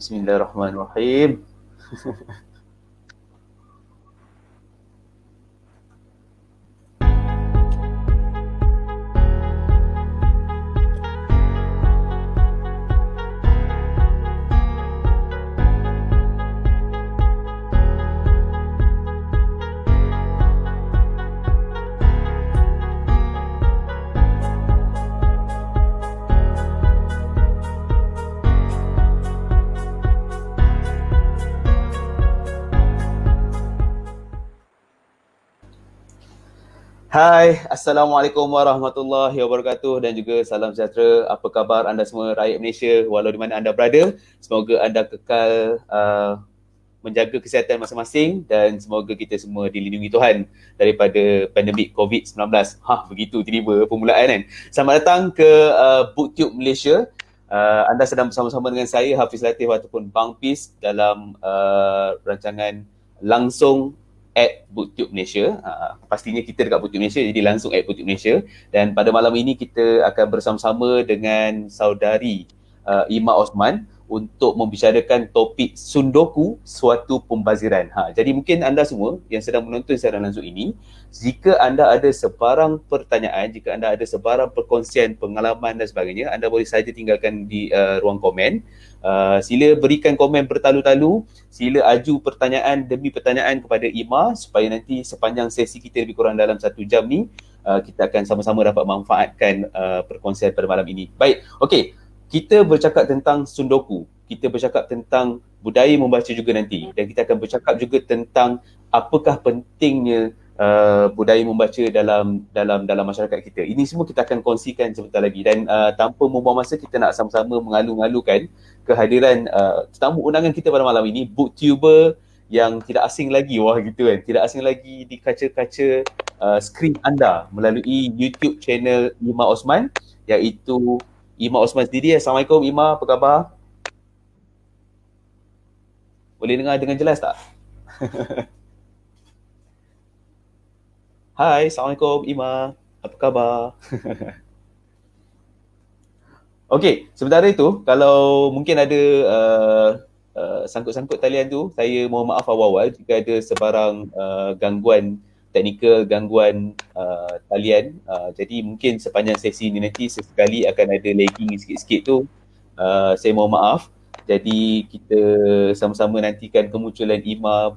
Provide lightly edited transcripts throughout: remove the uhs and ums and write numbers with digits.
Bismillahirrahmanirrahim. Hai, Assalamualaikum warahmatullahi wabarakatuh dan juga salam sejahtera. Apa khabar anda semua rakyat Malaysia walau di mana anda berada? Semoga anda kekal menjaga kesihatan masing-masing dan semoga kita semua dilindungi Tuhan daripada pandemik COVID-19. Begitu tiba-tiba permulaan kan. Selamat datang ke BookTube Malaysia. Anda sedang bersama-sama dengan saya Hafiz Latif ataupun Bang Pis dalam rancangan langsung at BookTube Malaysia. Pastinya kita dekat BookTube Malaysia, jadi langsung at BookTube Malaysia. Dan pada malam ini kita akan bersama-sama dengan saudari Ima Osman untuk membicarakan topik Sundoku, suatu pembaziran. Jadi mungkin anda semua yang sedang menonton secara langsung ini, jika anda ada sebarang pertanyaan, jika anda ada sebarang perkongsian pengalaman dan sebagainya, anda boleh saja tinggalkan di ruang komen. Sila berikan komen bertalu-talu, sila aju pertanyaan demi pertanyaan kepada Ima supaya nanti sepanjang sesi kita lebih kurang dalam 1 jam ni, kita akan sama-sama dapat manfaatkan perkongsian pada malam ini. Baik, okey. Kita bercakap tentang Sundoku, kita bercakap tentang budaya membaca juga nanti, dan kita akan bercakap juga tentang apakah pentingnya budaya membaca dalam masyarakat kita. Ini semua kita akan kongsikan sebentar lagi, dan tanpa membuang masa, kita nak sama-sama mengalu-alukan kehadiran tetamu undangan kita pada malam ini, booktuber yang tidak asing lagi, gitu kan, tidak asing lagi di kaca-kaca skrin anda melalui YouTube channel Ima Osman, iaitu Ima Osman sendiri. Assalamualaikum Ima, apa khabar? Boleh dengar dengan jelas tak? Hai, Assalamualaikum Ima, apa khabar? Okey, sementara itu, kalau mungkin ada sangkut-sangkut talian tu, saya mohon maaf awal-awal jika ada sebarang gangguan teknikal, gangguan talian. Jadi mungkin sepanjang sesi ni nanti sesekali akan ada lagging sikit-sikit tu. Saya mohon maaf. Jadi kita sama-sama nantikan kemunculan Ima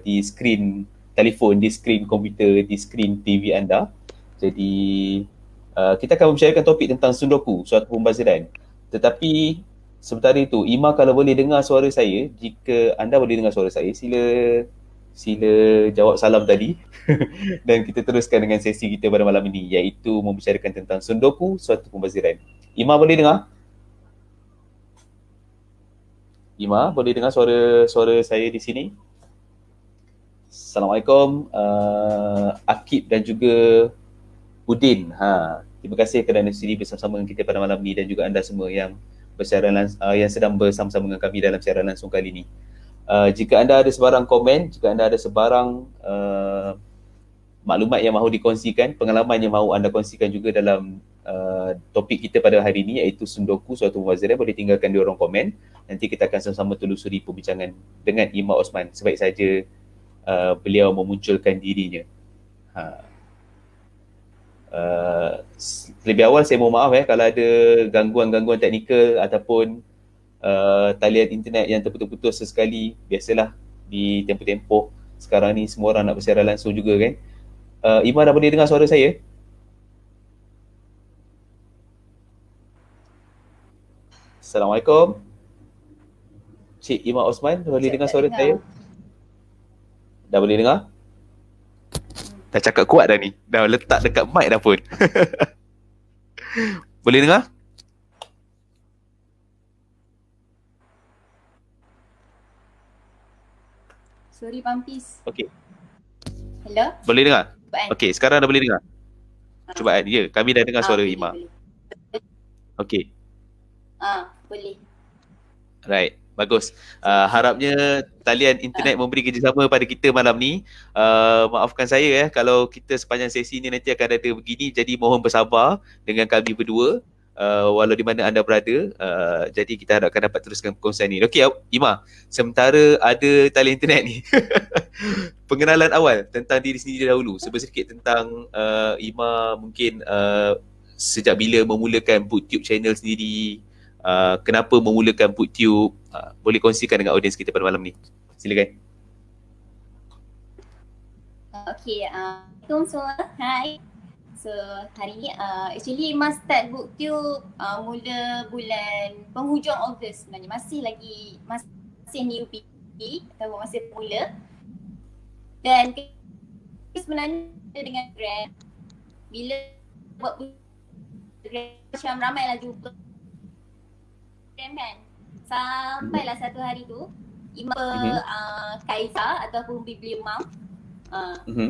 di skrin telefon, di skrin komputer, di skrin TV anda. Jadi kita akan membicarakan topik tentang Sundoku, suatu pembaziran. Tetapi sementara itu, Ima kalau boleh dengar suara saya, jika anda boleh dengar suara saya, sila jawab salam tadi dan kita teruskan dengan sesi kita pada malam ini, iaitu membicarakan tentang Sundoku, suatu pembaziran. Ima boleh dengar? Ima boleh dengar suara saya di sini? Assalamualaikum Akib dan juga Udin. Terima kasih kerana sudi bersama-sama dengan kita pada malam ini, dan juga anda semua yang yang sedang bersama-sama dengan kami dalam siaran langsung kali ini. Jika anda ada sebarang komen, jika anda ada sebarang maklumat yang mahu dikongsikan, pengalaman yang mahu anda kongsikan juga dalam topik kita pada hari ini, iaitu Sundoku, suatu pembaziran, boleh tinggalkan di ruang komen. Nanti kita akan sama-sama telusuri perbincangan dengan Ima Osman, sebaik saja beliau memunculkan dirinya. Lebih awal saya mohon maaf kalau ada gangguan-gangguan teknikal ataupun talian internet yang terputus-putus sesekali. Biasalah di tempoh-tempoh sekarang ni semua orang nak bersiaran langsung juga kan. Ima dah boleh dengar suara saya? Assalamualaikum. Cik Ima Osman, boleh dengar suara saya? Dah boleh dengar? Dah cakap kuat dah ni. Dah letak dekat mic dah pun. Boleh dengar? Sorry Pampis. Okey. Hello? Boleh dengar? Cubaan. Okey, sekarang dah boleh dengar? Cubaan. Ya, kami dah dengar suara boleh, Ima. boleh. Okey. Boleh. Right, bagus. Harapnya talian internet memberi kerjasama pada kita malam ni. Maafkan saya kalau kita sepanjang sesi ni nanti akan ada begini, jadi mohon bersabar dengan kami berdua. walau di mana anda berada. Jadi kita harapkan dapat teruskan perkongsian ni. Okey, Ima, sementara ada talian internet ni, pengenalan awal tentang diri sendiri dahulu. Sedikit tentang Ima mungkin sejak bila memulakan BookTube channel sendiri, kenapa memulakan BookTube, boleh kongsikan dengan audiens kita pada malam ni. Silakan. Okay, Assalamualaikum semua. Hai. So, hari ni actually Mas start BookTube mula bulan penghujung Ogos sebenarnya. Masih newbie atau masih pemula. Dan sebenarnya dengan Grab, bila buat Grab macam ramailah jumpa Grab kan. Sampailah satu hari tu Ima Kaiza ataupun Biblium Mom,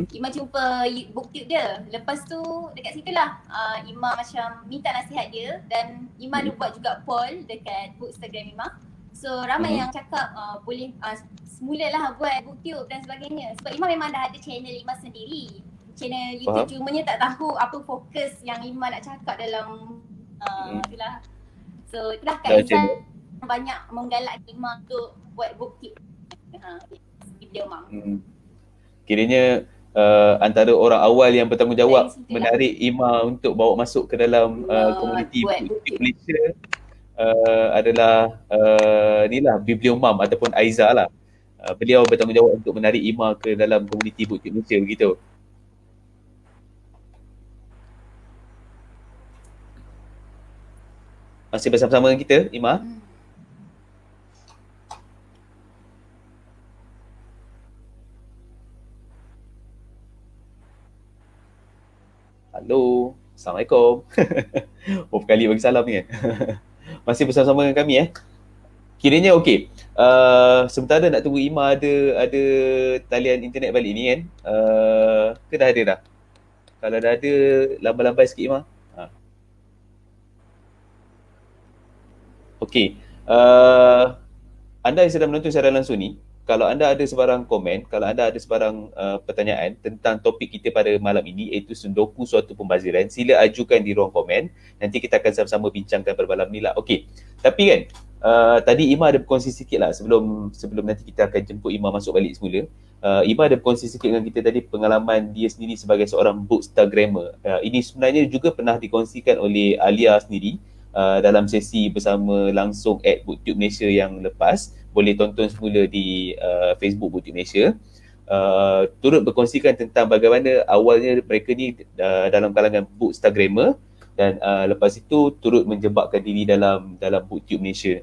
Ima jumpa BookTube dia. Lepas tu dekat situ lah Ima macam minta nasihat dia. Dan Ima ada buat juga poll dekat Bookstagram Ima. So ramai yang cakap boleh semulalah buat BookTube dan sebagainya. Sebab Ima memang dah ada channel Ima sendiri, channel YouTube. Cumanya tak tahu apa fokus yang Ima nak cakap dalam itulah. So itulah Kaiza banyak menggalak Ima untuk buat BookTube. Video Mam. Kiranya antara orang awal yang bertanggungjawab menarik Ima untuk bawa masuk ke dalam komuniti BookTube Malaysia adalah inilah Biblium Mom ataupun Aiza lah. Beliau bertanggungjawab untuk menarik Ima ke dalam komuniti BookTube Malaysia, begitu. Masih bersama-sama dengan kita, Ima? Hello, Assalamualaikum. Berapa kali bagi salam ni kan? Masih bersama-sama dengan kami Kiranya okey. Sementara nak tunggu Ima ada talian internet balik ni kan. Ke dah ada dah? Kalau dah ada, lambai-lambai sikit Ima. Okey. Anda yang sedang menonton secara langsung ni, kalau anda ada sebarang komen, kalau anda ada sebarang pertanyaan tentang topik kita pada malam ini, iaitu Sundoku Suatu Pembaziran, sila ajukan di ruang komen. Nanti kita akan sama-sama bincangkan pada malam ni lah. Okey. Tapi kan, tadi Ima ada berkongsi sikit lah sebelum nanti kita akan jemput Ima masuk balik semula. Ima ada berkongsi sikit dengan kita tadi pengalaman dia sendiri sebagai seorang bookstagrammer. Ini sebenarnya juga pernah dikongsikan oleh Alia sendiri dalam sesi bersama langsung at BookTube Malaysia yang lepas. Boleh tonton semula di Facebook BookTube Malaysia. Turut berkongsikan tentang bagaimana awalnya mereka ni dalam kalangan bookstagrammer dan lepas itu turut menjebakkan diri dalam BookTube Malaysia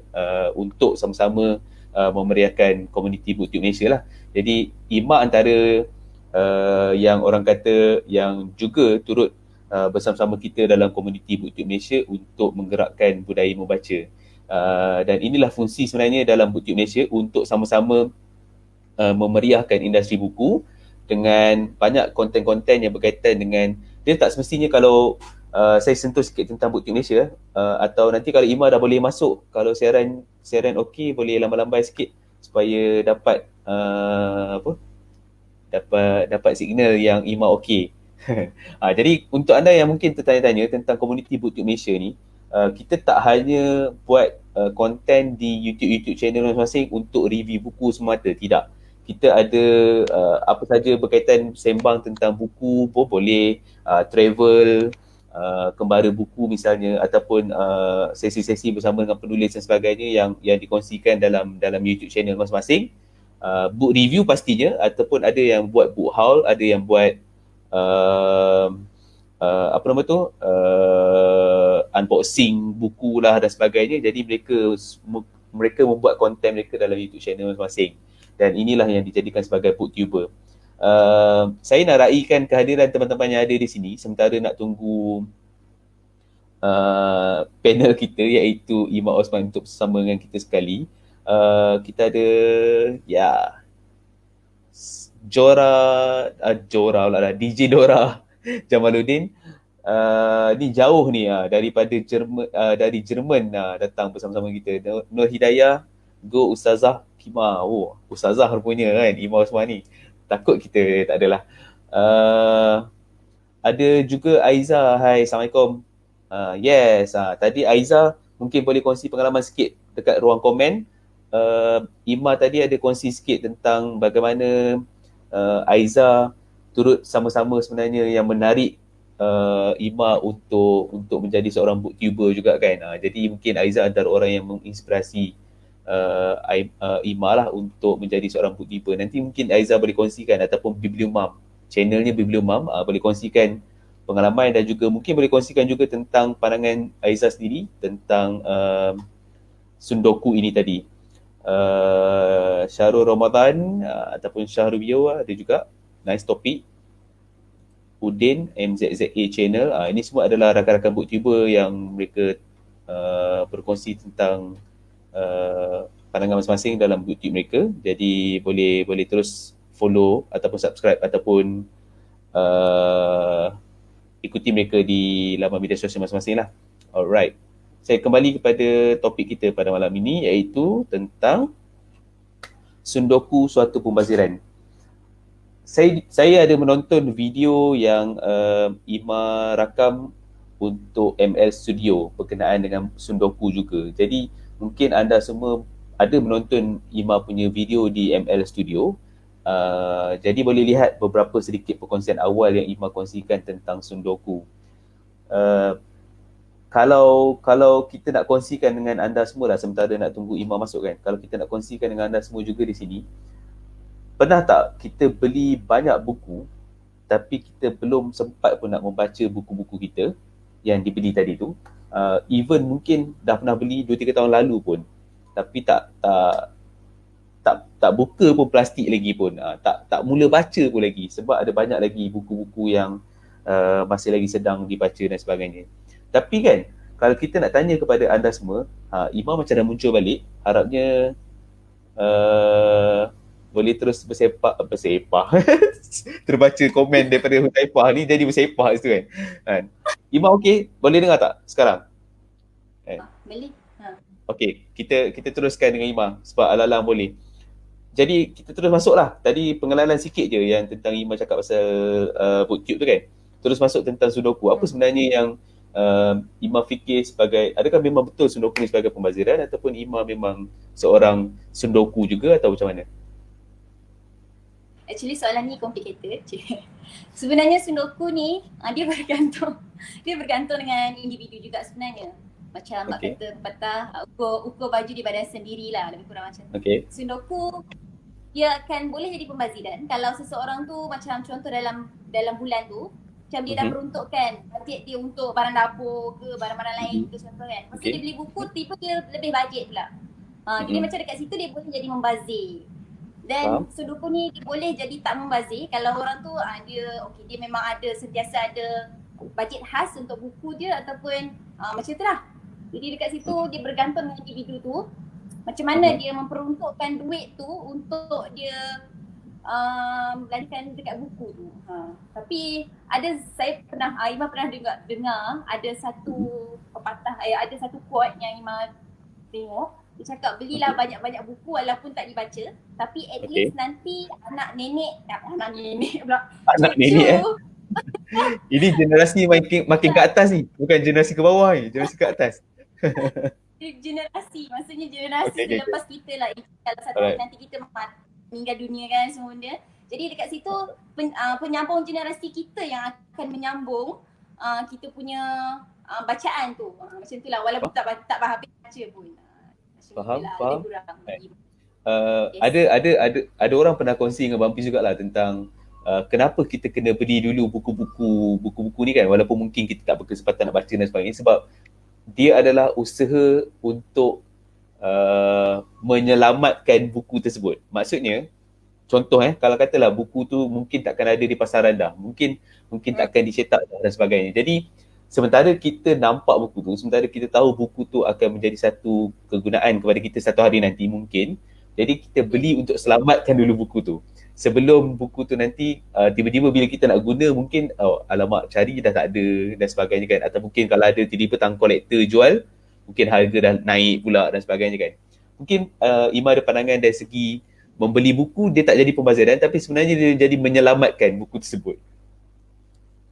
untuk sama-sama memeriahkan komuniti BookTube Malaysia lah. Jadi Ima antara yang orang kata yang juga turut bersama-sama kita dalam komuniti BookTube Malaysia untuk menggerakkan budaya membaca. Dan inilah fungsi sebenarnya dalam BookTube Malaysia untuk sama-sama memeriahkan industri buku dengan banyak konten-konten yang berkaitan dengan, dia tak semestinya kalau saya sentuh sikit tentang BookTube Malaysia atau nanti kalau Ima dah boleh masuk, kalau siaran okey, boleh lambai-lambai sikit supaya dapat dapat signal yang Ima okey. Jadi untuk anda yang mungkin tertanya-tanya tentang komuniti BookTube Malaysia ni, kita tak hanya buat konten di YouTube channel masing-masing untuk review buku semata, tidak. Kita ada apa saja berkaitan sembang tentang buku pun boleh, travel, kembara buku misalnya, ataupun sesi-sesi bersama dengan penulis dan sebagainya yang dikongsikan dalam YouTube channel masing-masing. Book review pastinya, ataupun ada yang buat book haul, ada yang buat unboxing buku lah dan sebagainya. Jadi mereka membuat konten mereka dalam YouTube channel masing-masing. Dan inilah yang dijadikan sebagai booktuber. Saya nak raikan kehadiran teman-teman yang ada di sini sementara nak tunggu panel kita, iaitu Ima Osman untuk bersama dengan kita sekali. Kita ada DJ Dora Jamaluddin. Ni jauh ni daripada dari Jerman datang bersama-sama kita. Nur Hidayah, Go Ustazah Kima. Oh, Ustazah rupanya kan Ima Osman ni. Takut kita tak adalah. Ada juga Aiza. Hai, Assalamualaikum. Yes, tadi Aiza mungkin boleh kongsi pengalaman sikit dekat ruang komen. Ima tadi ada kongsi sikit tentang bagaimana Aiza turut sama-sama sebenarnya yang menarik Ima untuk menjadi seorang booktuber juga kan. Jadi mungkin Aiza antara orang yang menginspirasi Ima lah untuk menjadi seorang booktuber. Nanti mungkin Aiza boleh kongsikan ataupun Bibliomum, channelnya Bibliomum, boleh kongsikan pengalaman dan juga mungkin boleh kongsikan juga tentang pandangan Aiza sendiri tentang Sundoku ini tadi. Syahrul Ramadan ataupun Syahrul Bio ada juga, nice topik. Udin, MZZA channel, ini semua adalah rakan-rakan booktuber yang mereka berkongsi tentang pandangan masing-masing dalam YouTube mereka. Jadi boleh terus follow ataupun subscribe ataupun ikuti mereka di laman media sosial masing-masing lah. Alright. Saya kembali kepada topik kita pada malam ini iaitu tentang Sundoku suatu pembaziran. Saya ada menonton video yang Ima rakam untuk ML Studio berkenaan dengan Sundoku juga. Jadi mungkin anda semua ada menonton Ima punya video di ML Studio. Jadi boleh lihat beberapa sedikit perkongsian awal yang Ima kongsikan tentang Sundoku. Kalau kita nak kongsikan dengan anda semua lah sementara nak tunggu Ima masuk kan. Kalau kita nak kongsikan dengan anda semua juga di sini. Pernah tak kita beli banyak buku tapi kita belum sempat pun nak membaca buku-buku kita yang dibeli tadi tu. Even mungkin dah pernah beli 2-3 tahun lalu pun tapi tak buka pun plastik lagi pun, tak mula baca pun lagi sebab ada banyak lagi buku-buku yang masih lagi sedang dibaca dan sebagainya. Tapi kan kalau kita nak tanya kepada anda semua, Ima macam dah muncul balik, harapnya boleh terus bersepah terbaca komen daripada Hutaifah ni jadi bersepah situ kan. Ima okey, boleh dengar tak sekarang? Boleh. Okey, kita teruskan dengan Ima sebab alang-alang boleh. Jadi kita terus masuklah. Tadi pengenalan sikit je yang tentang Ima cakap pasal booktube tu kan. Terus masuk tentang Sundoku. Apa sebenarnya yang Ima fikir sebagai, adakah memang betul Sundoku ni sebagai pembaziran ataupun Ima memang seorang Sundoku juga atau macam mana? Actually soalan ni complicated. Sebenarnya Sundoku ni dia bergantung dengan individu juga sebenarnya. Macam mak kata patah ukur baju di badan sendirilah, lebih kurang macam tu. Sundoku dia akan boleh jadi pembaziran kalau seseorang tu macam contoh dalam bulan tu macam dia dah peruntukkan bajet dia untuk barang dapur ke barang-barang lain ke contoh kan. Masa dia beli buku tiba dia lebih bajet pula. Jadi macam dekat situ dia boleh jadi membazir. Dan Sundoku ni dia boleh jadi tak membazir kalau orang tu dia memang sentiasa ada bajet khas untuk buku dia ataupun macam tu lah. Jadi dekat situ dia bergantung dengan individu tu macam mana dia memperuntukkan duit tu untuk dia belanja dekat buku tu. Tapi Ima pernah dengar ada satu pepatah, ada satu quote yang Ima tengok. Dia cakap belilah banyak-banyak buku walaupun tak dibaca tapi at least nanti anak nenek Ini generasi makin ke atas ni, bukan generasi ke bawah ni, generasi ke atas. Maksudnya generasi selepas kita lah. Kalau satu hari nanti kita meninggal dunia kan semua benda. Jadi dekat situ penyambung generasi kita yang akan menyambung kita punya bacaan tu. Macam tu lah walaupun tak habis baca pun. Faham. Ada orang pernah kongsi dengan Bumpy jugalah tentang kenapa kita kena beli dulu buku-buku ni kan, walaupun mungkin kita tak berkesempatan nak baca dan sebagainya, sebab dia adalah usaha untuk menyelamatkan buku tersebut. Maksudnya contoh kalau katalah buku tu mungkin takkan ada di pasaran dah, mungkin takkan dicetak dah dan sebagainya. Jadi sementara kita nampak buku tu, sementara kita tahu buku tu akan menjadi satu kegunaan kepada kita satu hari nanti mungkin, jadi kita beli untuk selamatkan dulu buku tu. Sebelum buku tu nanti tiba-tiba bila kita nak guna mungkin alamak cari dah tak ada dan sebagainya kan, atau mungkin kalau ada tiba-tiba tang kolektor jual mungkin harga dah naik pula dan sebagainya kan. Mungkin Ima ada pandangan dari segi membeli buku dia tak jadi pembaziran tapi sebenarnya dia jadi menyelamatkan buku tersebut.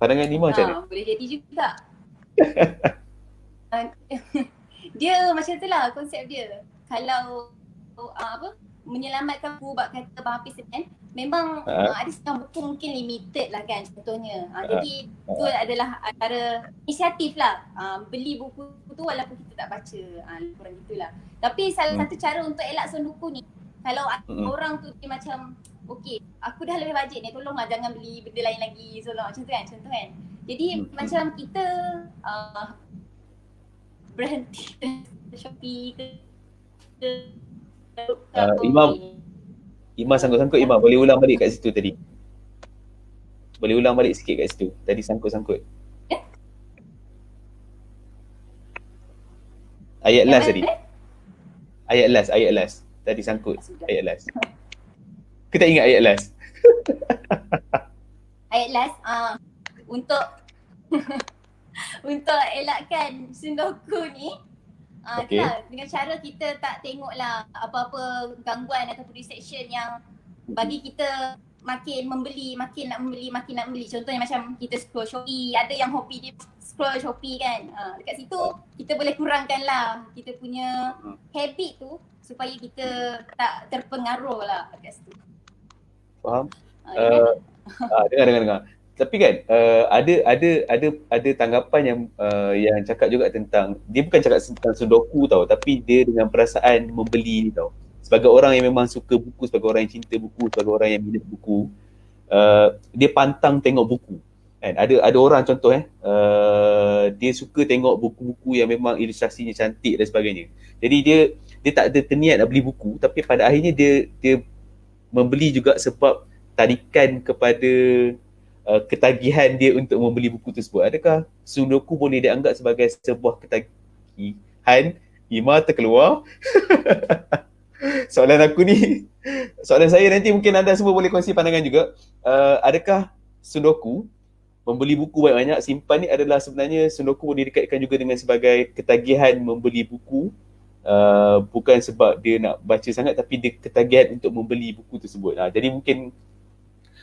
Pandangan Ima macam mana? Boleh jadi juga. dia macam tu lah konsep dia. Kalau apa menyelamatkan buku bab kata Abang Hafiz kan, memang ada setengah buku mungkin limited lah kan contohnya. Jadi itu adalah antara inisiatif lah. Beli buku tu walaupun kita tak baca. Kurang gitulah. Tapi salah satu cara untuk elak sunduku ni, kalau orang tu dia macam okey, aku dah lebih bajet ni, tolonglah jangan beli benda lain lagi, tolong macam tu kan, contoh kan. Jadi macam kita berhenti Shopee ke Imam sangkut-sangkut. Imam boleh ulang balik kat situ tadi. Boleh ulang balik sikit kat situ. Tadi sangkut-sangkut. Ayat last tadi. Ayat last. Tadi sangkut. Ayat last. Ke tak ingat ayat last? Ayat last untuk untuk elakkan sundoku ni, itulah, dengan cara kita tak tengoklah apa-apa gangguan ataupun distraction yang bagi kita makin nak membeli. Contohnya macam kita scroll Shopee, ada yang hobi dia scroll Shopee kan. Dekat situ kita boleh kurangkan lah kita punya habit tu supaya kita tak terpengaruh lah dekat situ. Faham? Dengar. Tapi kan ada tanggapan yang cakap juga tentang, dia bukan cakap tentang sudoku tau, tapi dia dengan perasaan membeli ni tau. Sebagai orang yang memang suka buku, sebagai orang yang cinta buku, sebagai orang yang minat buku, dia pantang tengok buku. Kan? Ada orang contoh dia suka tengok buku-buku yang memang ilustrasinya cantik dan sebagainya. Jadi dia tak ada terniat nak beli buku, tapi pada akhirnya dia membeli juga sebab tarikan kepada ketagihan dia untuk membeli buku tersebut. Adakah sundoku boleh dianggap sebagai sebuah ketagihan? Ima terkeluar. Soalan aku ni, soalan saya nanti mungkin anda semua boleh kongsi pandangan juga. Adakah sundoku membeli buku banyak-banyak simpan ni adalah sebenarnya sundoku boleh dikaitkan juga dengan sebagai ketagihan membeli buku, bukan sebab dia nak baca sangat, tapi dia ketagihan untuk membeli buku tersebut. Jadi mungkin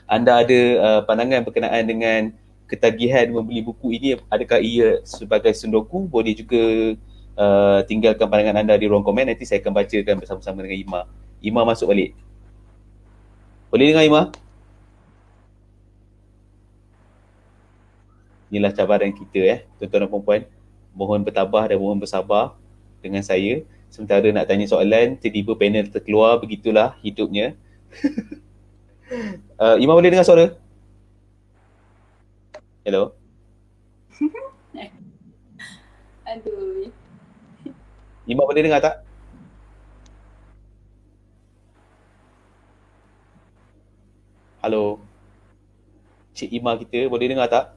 anda ada pandangan berkenaan dengan ketagihan membeli buku ini, adakah ia sebagai sundoku? Boleh juga tinggalkan pandangan anda di ruang komen, nanti saya akan bacakan bersama-sama dengan Ima. Ima masuk balik. Boleh dengar Ima? Inilah cabaran kita tuan-tuan dan puan-puan. Mohon bertabah dan mohon bersabar dengan saya. Sementara nak tanya soalan, tiba-tiba panel terkeluar, begitulah hidupnya. Ima boleh dengar suara? Hello? Aduh. Ima boleh dengar tak? Halo? Cik Ima kita boleh dengar tak?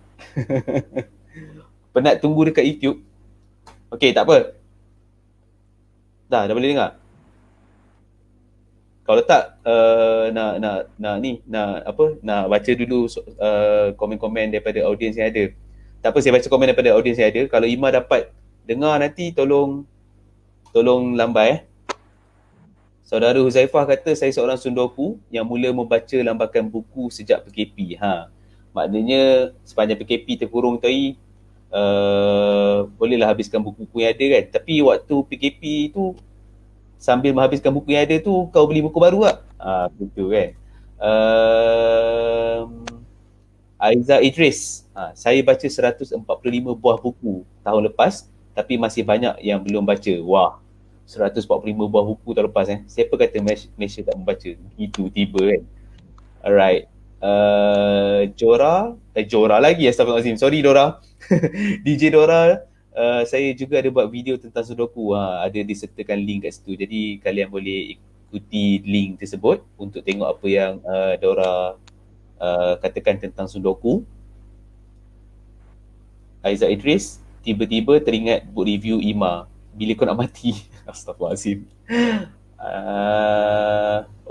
Penat tunggu dekat YouTube. Okey, tak apa. Dah boleh dengar? Kalau tak nak baca dulu komen-komen daripada audiens yang ada. Tak apa, saya baca komen daripada audiens yang ada. Kalau Ima dapat dengar nanti tolong lambai. Saudara Huzaifah kata, saya seorang sundoku yang mula membaca lambakan buku sejak PKP. Maknanya sepanjang PKP terkurung tadi, bolehlah habiskan buku-buku yang ada kan. Tapi waktu PKP tu, sambil menghabiskan buku yang ada tu, kau beli buku baru tak? Begitu kan. Aiza Idris, saya baca 145 buah buku tahun lepas, tapi masih banyak yang belum baca. Wah, 145 buah buku tahun lepas. Siapa kata Malaysia tak membaca? Itu tiba kan. Alright. Jora lagi, astagfirullahaladzim. Sorry Dora. DJ Dora, saya juga ada buat video tentang sudoku. Ada disertakan link kat situ. Jadi kalian boleh ikuti link tersebut untuk tengok apa yang Dora katakan tentang sudoku. Aiza Idris, tiba-tiba teringat book review Ima. Bila kau nak mati? Astagfirullahaladzim.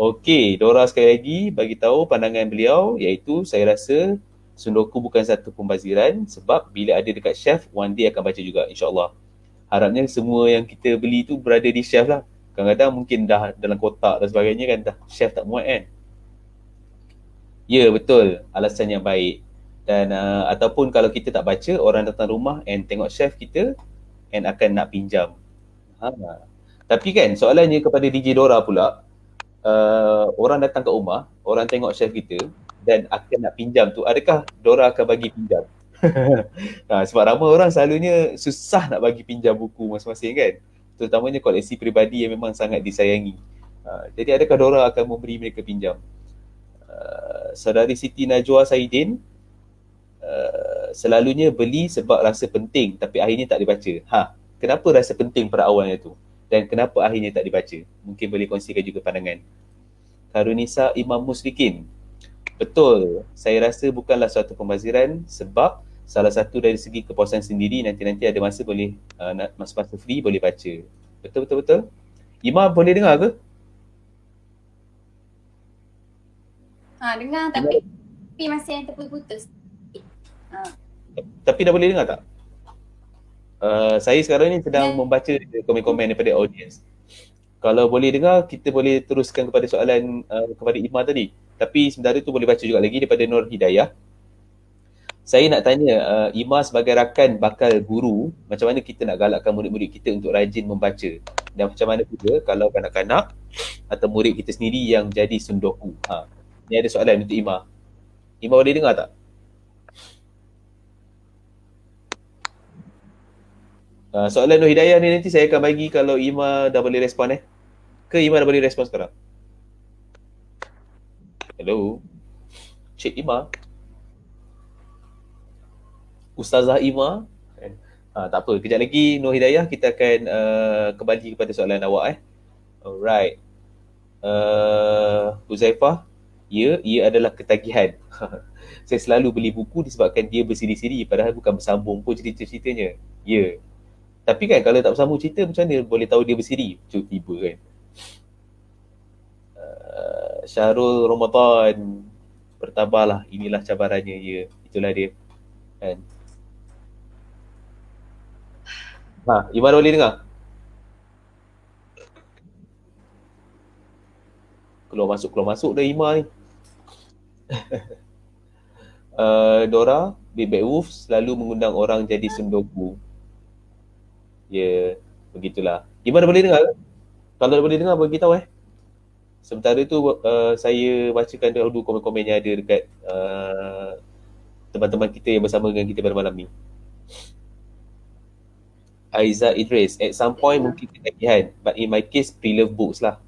Okey, Dora sekali lagi bagi tahu pandangan beliau, iaitu saya rasa sundoku bukan satu pembaziran sebab bila ada dekat shelf, one day akan baca juga, insyaAllah. Harapnya semua yang kita beli tu berada di shelf lah. Kadang-kadang mungkin dah dalam kotak dan sebagainya kan, dah shelf tak muat kan. Ya, betul. Alasan yang baik. Dan ataupun kalau kita tak baca, orang datang rumah and tengok shelf kita, and akan nak pinjam. Ha. Tapi kan soalannya kepada DJ Dora pula, orang datang kat rumah, orang tengok shelf kita dan akan nak pinjam tu, adakah Dora akan bagi pinjam? Sebab ramai orang selalunya susah nak bagi pinjam buku masing-masing kan. Terutamanya koleksi peribadi yang memang sangat disayangi. Jadi adakah Dora akan memberi mereka pinjam? Saudari Siti Najwa Saidin, selalunya beli sebab rasa penting tapi akhirnya tak dibaca. Kenapa rasa penting pada awalnya tu? Dan kenapa akhirnya tak dibaca? Mungkin boleh kongsikan juga pandangan. Karunisa Imam Muslikin. Betul, saya rasa bukanlah suatu pembaziran sebab salah satu dari segi kepuasan sendiri, nanti ada masa boleh, masa free boleh baca. Betul. Imam boleh dengar ke? Dengar tapi masih yang terputus. Tapi dah boleh dengar tak? Saya sekarang ni sedang membaca komen-komen daripada audience. Kalau boleh dengar, kita boleh teruskan kepada soalan kepada Imam tadi. Tapi sementara tu boleh baca juga lagi daripada Nur Hidayah. Saya nak tanya, Imam sebagai rakan bakal guru, macam mana kita nak galakkan murid-murid kita untuk rajin membaca? Dan macam mana juga kalau kanak-kanak atau murid kita sendiri yang jadi sundoku? Ni ada soalan untuk Imam. Imam boleh dengar tak? Soalan Nur Hidayah ni nanti saya akan bagi kalau Ima dah boleh respon Ke Ima dah boleh respon sekarang? Hello? Cik Ima? Ustazah Ima? Tak apa, kejap lagi Nur Hidayah kita akan kembali kepada soalan awak Alright. Huzaifah, ia adalah ketagihan. Saya selalu beli buku disebabkan dia bersiri-siri padahal bukan bersambung pun cerita-ceritanya. Ya. Tapi kan kalau tak bersambung cerita, macam mana boleh tahu dia bersiri? Tiba kan. Syahrul Ramadan, bertabahlah, inilah cabarannya. Ya, itulah dia kan. Iman boleh dengar? Keluar masuk dah Ima ni. Dora, Big Bad Wolf selalu mengundang orang jadi sundoku. Ya, begitulah. Iman dah boleh dengar ke? Kalau dah boleh dengar, bagi tahu Sementara tu saya bacakan dahulu komen-komen yang ada dekat teman-teman kita yang bersama dengan kita pada malam ni. Aiza Idris, at some point mungkin ketagihan, but in my case pre-love books lah.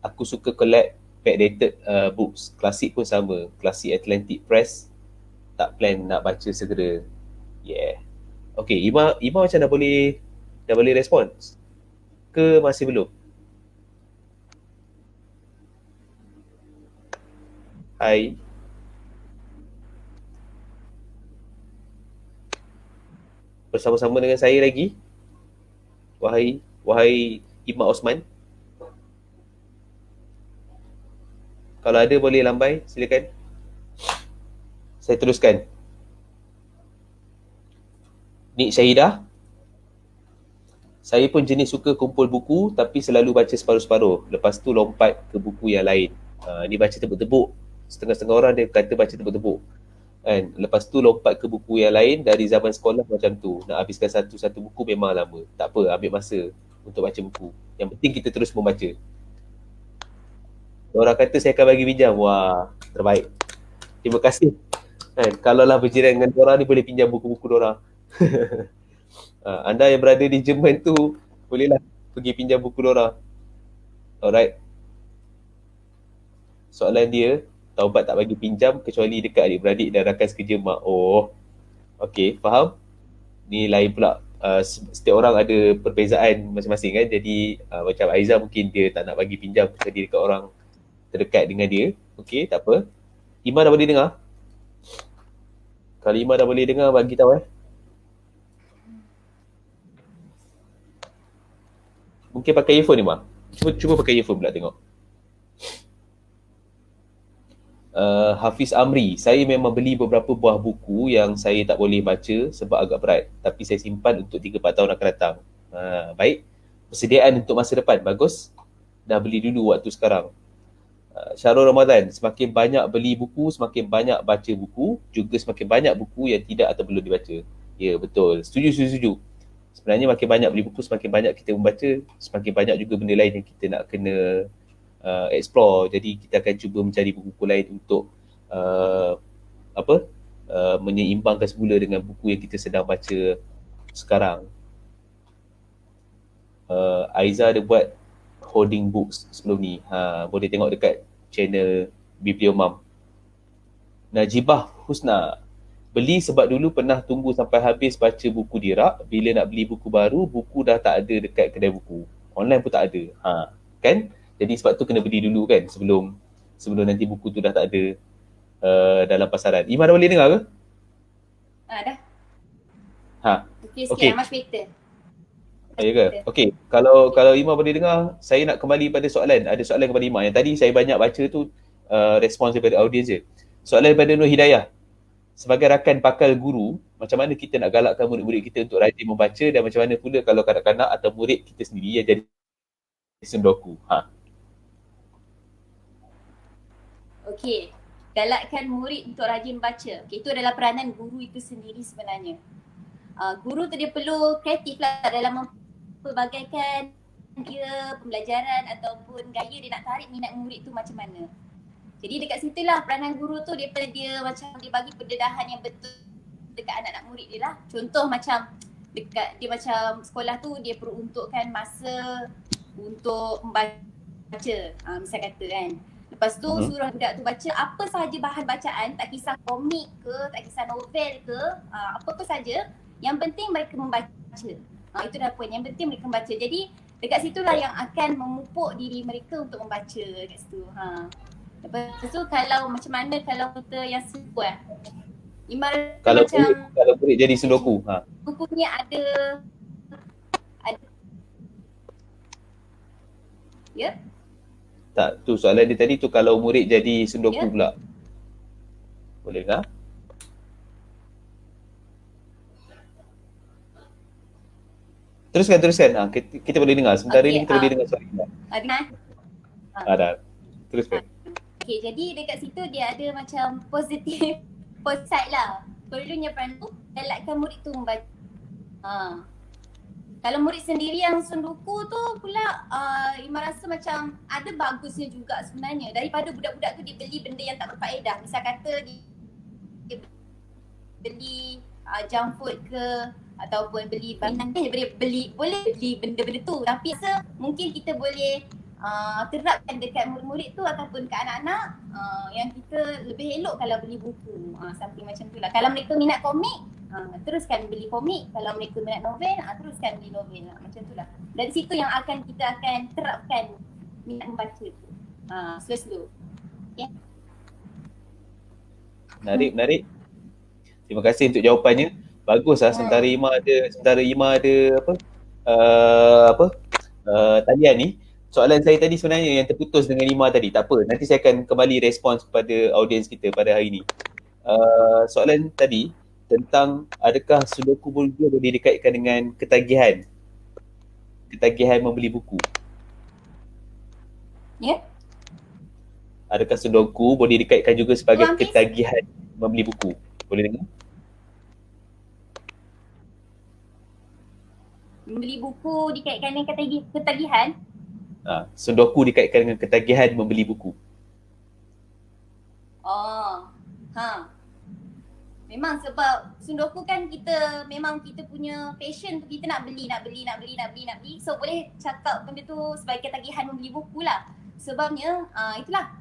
Aku suka collect backdated books. Klasik pun sama. Klasik Atlantic Press. Tak plan nak baca segera. Yeah. Okay, Ima macam dah boleh respons? Ke masih belum? Hai. Bersama-sama dengan saya lagi. Wahai Ima Osman. Kalau ada boleh lambai, silakan. Saya teruskan. Nik Syahidah. Saya pun jenis suka kumpul buku tapi selalu baca separuh-separuh. Lepas tu lompat ke buku yang lain. Ni baca tepuk-tepuk. Setengah-setengah orang dia kata baca tepuk-tepuk. Kan? Lepas tu lompat ke buku yang lain. Dari zaman sekolah macam tu. Nak habiskan satu-satu buku memang lama. Tak apa, ambil masa untuk baca buku. Yang penting kita terus membaca. Orang kata saya akan bagi pinjam. Wah, terbaik. Terima kasih. Kalaulah berjiran dengan Dora ni boleh pinjam buku-buku Dora. Anda yang berada di Jerman tu bolehlah pergi pinjam buku Dora. Alright. Soalan dia, taubat tak bagi pinjam kecuali dekat adik-beradik dan rakan sekerja mak. Oh, okay, faham? Ni lain pula. Setiap orang ada perbezaan masing-masing kan. Jadi macam Aiza mungkin dia tak nak bagi pinjam kecuali dekat orang terdekat dengan dia. Okay, tak apa. Ima dah boleh dengar? Kalau Ima dah boleh dengar, bagi tahu Mungkin pakai earphone Ima. Cuba pakai earphone pula tengok. Hafiz Amri, saya memang beli beberapa buah buku yang saya tak boleh baca sebab agak berat. Tapi saya simpan untuk 3-4 tahun akan datang. Baik. Persediaan untuk masa depan, bagus. Dah beli dulu waktu sekarang. Syahrul Ramadan, semakin banyak beli buku, semakin banyak baca buku, juga semakin banyak buku yang tidak atau belum dibaca. Ya, betul. Setuju. Sebenarnya makin banyak beli buku, semakin banyak kita membaca, semakin banyak juga benda lain yang kita nak kena explore. Jadi kita akan cuba mencari buku-buku lain untuk apa menyeimbangkan semula dengan buku yang kita sedang baca sekarang. Aiza ada buat hoarding books sebelum ni. Boleh tengok dekat channel Bibliomam. Najibah Husna, beli sebab dulu pernah tunggu sampai habis baca buku di rak. Bila nak beli buku baru, buku dah tak ada dekat kedai buku. Online pun tak ada. Kan? Jadi sebab tu kena beli dulu kan sebelum nanti buku tu dah tak ada dalam pasaran. Iman dah boleh dengar ke? Dah. Ha. Okey sikit much better. Ya ke? Okey. Kalau Iman boleh dengar, saya nak kembali pada soalan. Ada soalan kepada Iman. Yang tadi saya banyak baca tu respons daripada audiens je. Soalan daripada Nur Hidayah. Sebagai rakan pakal guru, macam mana kita nak galakkan murid-murid kita untuk rajin membaca, dan macam mana pula kalau kanak-kanak atau murid kita sendiri yang jadi sendoku? Okey. Galakkan murid untuk rajin baca. Okay, itu adalah peranan guru itu sendiri sebenarnya. Guru tu dia perlu kreatif lah dalam pelbagaikan dia pembelajaran ataupun gaya dia nak tarik minat murid tu macam mana. Jadi dekat situlah peranan guru tu dia macam dia bagi pendedahan yang betul dekat anak-anak murid dia lah. Contoh macam dekat dia macam sekolah tu dia peruntukkan masa untuk membaca, misal kata kan. Lepas tu suruh budak tu baca apa sahaja bahan bacaan, tak kisah komik ke, tak kisah novel ke, apa-apa saja. Yang penting mereka membaca. Itu dah poin. Yang penting mereka membaca. Jadi dekat situlah yang akan memupuk diri mereka untuk membaca dekat situ. Lepas tu kalau macam mana kalau kita yang sibuk ibarat kalau macam murid jadi sendoku. Buku ni ada ya? Tak, tu soalan dia tadi tu kalau murid jadi sendoku pula. Boleh tak? Teruskan. Kita boleh dengar. Sementara ni kita boleh dengar suara kita. Dah. Teruskan. Okay, jadi dekat situ dia ada macam positif side lah. Perlunya peran tu galakkan murid tu membaca. Kalau murid sendiri yang senduku tu pula Iman rasa macam ada bagusnya juga sebenarnya. Daripada budak-budak tu dia beli benda yang tak berfaedah. Misal kata dia beli junk food ke ataupun beli boleh beli benda-benda tu, tapi rasa mungkin kita boleh terapkan dekat murid-murid tu ataupun ke anak-anak yang kita lebih elok kalau beli buku, something macam tu lah. Kalau mereka minat komik, teruskan beli komik. Kalau mereka minat novel, teruskan beli novel, macam tu lah. Dari situ yang kita akan terapkan minat membaca tu slow-slow. Okay. Menarik. Terima kasih untuk jawapannya. Bagus lah sementara Ima ada talian ni. Soalan saya tadi sebenarnya yang terputus dengan Ima tadi. Tak apa, nanti saya akan kembali respons kepada audiens kita pada hari ini. Soalan tadi tentang adakah sendoku boleh dikaitkan dengan ketagihan membeli buku. Ya? Adakah sendoku boleh dikaitkan juga sebagai ketagihan membeli buku? Boleh dengar? Membeli buku dikaitkan dengan ketagihan? Sendoku dikaitkan dengan ketagihan membeli buku. Memang sebab sendoku kan kita punya passion tu, kita nak beli. So boleh cakap benda tu sebagai ketagihan membeli buku lah. Sebabnya itulah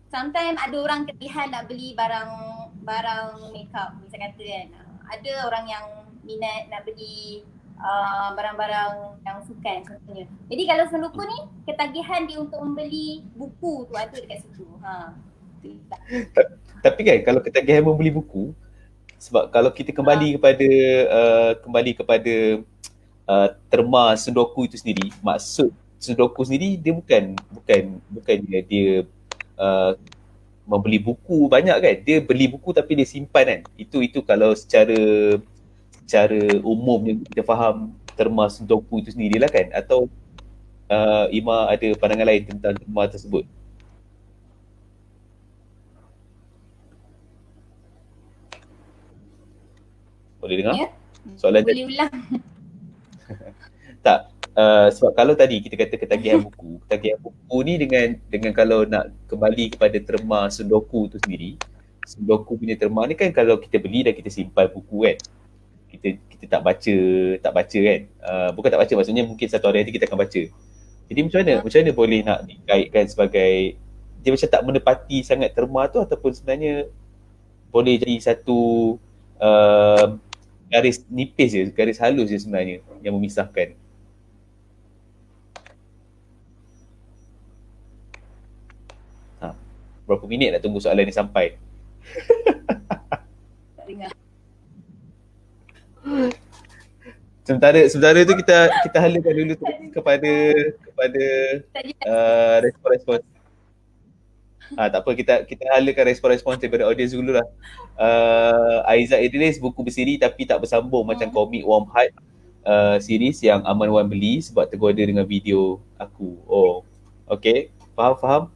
sometimes ada orang ketagihan nak beli barang makeup misal kata kan. Ada orang yang minat nak beli barang-barang yang sukan contohnya. Jadi kalau sendoku ni ketagihan dia untuk membeli buku tu ada dekat situ. Tapi kan kalau ketagihan membeli buku, sebab kalau kita kembali kepada terma sendoku itu sendiri, maksud sendoku sendiri dia bukan dia membeli buku banyak kan. Dia beli buku tapi dia simpan kan. Itu kalau secara umum yang kita faham terma sendoku itu sendirilah kan. Atau Ima ada pandangan lain tentang terma tersebut? Boleh dengar? Ya. Soalan Boleh ulang. tak, sebab kalau tadi kita kata ketagihan buku ni dengan kalau nak kembali kepada terma Sudoku tu sendiri, Sudoku punya terma ni kan kalau kita beli dan kita simpan buku kan, kita tak baca kan, bukan tak baca, maksudnya mungkin satu hari nanti kita akan baca. Jadi macam mana boleh nak dikaitkan sebagai dia macam tak menepati sangat terma tu, ataupun sebenarnya boleh jadi satu garis nipis je, garis halus je sebenarnya yang memisahkan. Berapa minit nak tunggu soalan ni sampai? Tak dengar. Sementara tu kita halakan dulu kepada respon-respon. Tak apa, kita halakan respon-respon daripada audience dulu lah. Aiza Idris, buku bersiri tapi tak bersambung macam komik Warm Heart series yang Aman Wan beli sebab tergoda dengan video aku. Oh, okay, faham.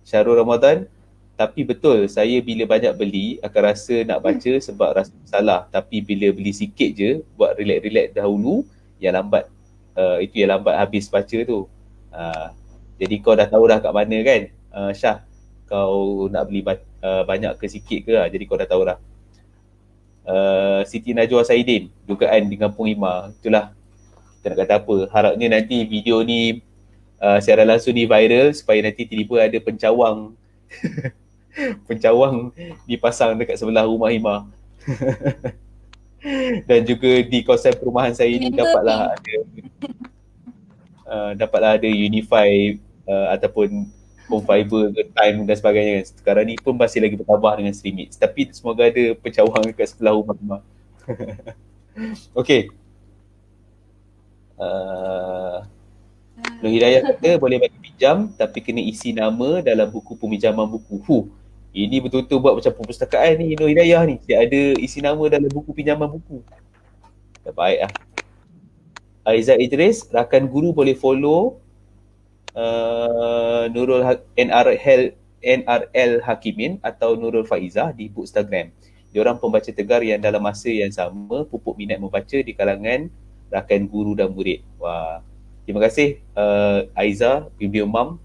Syarul Ramadan, tapi betul saya bila banyak beli akan rasa nak baca sebab rasa salah, tapi bila beli sikit je buat relax-relax dahulu yang lambat, itu yang lambat habis baca tu. Jadi kau dah tahu dah kat mana kan, Syah, kau nak beli banyak ke sikit ke lah, jadi kau dah tahu dah. Siti Najwa Saidin, dugaan di Kampung Hima, itulah kita nak kata apa, harapnya nanti video ni secara langsung ni viral supaya nanti tiba-tiba ada pencawang pencawang dipasang dekat sebelah rumah Hima. Dan juga di kawasan perumahan saya ni dapatlah ada Unify ataupun home fiber ke time dan sebagainya. Sekarang ni pun masih lagi bertambah dengan Streamit, tapi semoga ada pencawang dekat sebelah rumah Hima. Okay. Nur Hidayah kata boleh bagi pinjam tapi kena isi nama dalam buku peminjaman buku. Ini betul-betul buat macam perpustakaan ni Nur Hidayah ni. Dia ada isi nama dalam buku pinjaman buku. Tak baik lah. Aiza Idris, rakan guru boleh follow Nurul NRL Hakimin atau Nurul Faizah di Bookstagram. Diorang pembaca tegar yang dalam masa yang sama pupuk minat membaca di kalangan rakan guru dan murid. Wah. Terima kasih Aiza, Bibliomam,